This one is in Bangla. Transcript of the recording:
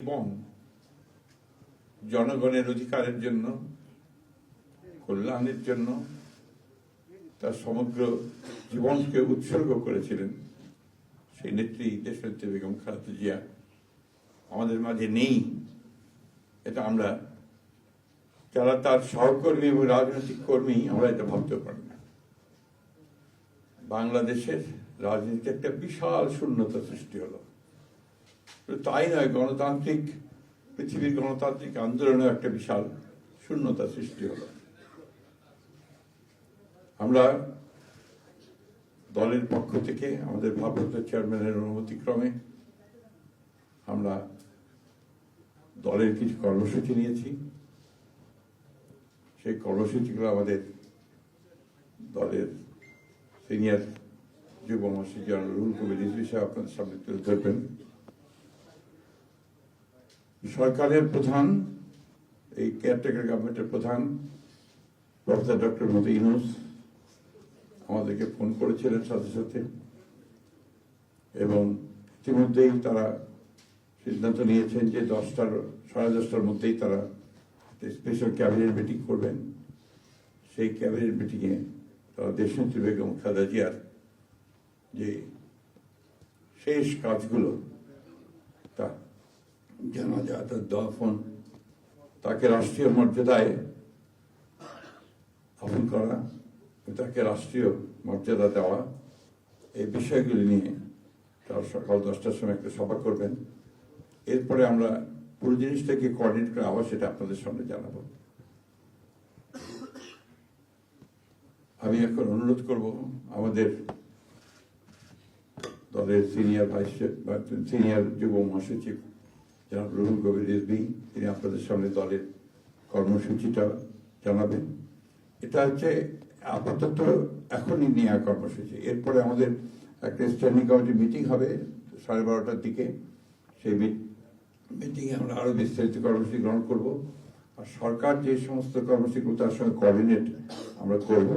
এবং জনগণের অধিকারের জন্য, কল্যাণের জন্য তার সমগ্র জীবনকে উৎসর্গ করেছিলেন সেই নেত্রী দেশনেত্রী বেগম খালেদা জিয়া আমাদের মাঝে নেই। এটা আমরা যারা তার সহকর্মী এবং রাজনৈতিক কর্মী আমরা এটা ভাবতেও পারি না। বাংলাদেশের রাজনীতিতে একটা বিশাল শূন্যতা সৃষ্টি হলো। তাই নয়, পৃথিবীর গণতান্ত্রিক আন্দোলনে একটা বিশাল শূন্যতা সৃষ্টি হলো। আমরা দলের পক্ষ থেকে আমাদের ভারপ্রাপ্ত চেয়ারম্যানের অনুমতিক্রমে আমরা দলের কিছু কর্মসূচি নিয়েছি। সেই কর্মসূচিগুলো আমাদের দলের সিনিয়র যুব মহাসচিব জনাব রুহুল কবির রিজভী সাহেব আপনাদের সামনে তুলে ধরবেন। সরকারের প্রধান, এই কেয়ারটেকার গভর্নমেন্টের প্রধান প্রফেসর ডক্টর মোহাম্মদ ইউনূস আমাদেরকে ফোন করেছিলেন সাথে সাথে, এবং ইতিমধ্যেই তারা সিদ্ধান্ত নিয়েছেন যে 10টার মধ্যেই তারা স্পেশাল ক্যাবিনেট মিটিং করবেন। সেই ক্যাবিনেট মিটিংয়ে তারা দেশনেত্রী বেগম খালেদা জিয়ার যে শেষ কাজগুলো, তা জানাজা, তার দাফন, তাকে রাষ্ট্রীয় মর্যাদায় দাফন করা, তাকে রাষ্ট্রীয় মর্যাদা দেওয়া, এই বিষয়গুলি নিয়ে তারা সকাল 10টার সময় একটা সভা করবেন। এরপরে আমরা পুরো জিনিসটাকে কোঅর্ডিনেট করে আবার সেটা আপনাদের সামনে জানাবো। আমি এখন অনুরোধ করব আমাদের দলের সিনিয়র যুব মহাসচিব জনাব রুহুল কবির রিজভী, তিনি আপনাদের সামনে দলের কর্মসূচিটা জানাবেন। এটা হচ্ছে আপাতত এখনই নেওয়া কর্মসূচি। এরপরে আমাদের একটা স্ট্যান্ডিং কমিটি মিটিং হবে 12:30টার দিকে। সেই মিটিংয়ে আমরা আরো বিস্তারিত কর্মসূচি গ্রহণ করব, আর সরকার যে সমস্ত কর্মসূচিগুলো তার সঙ্গে কোঅর্ডিনেট আমরা করব।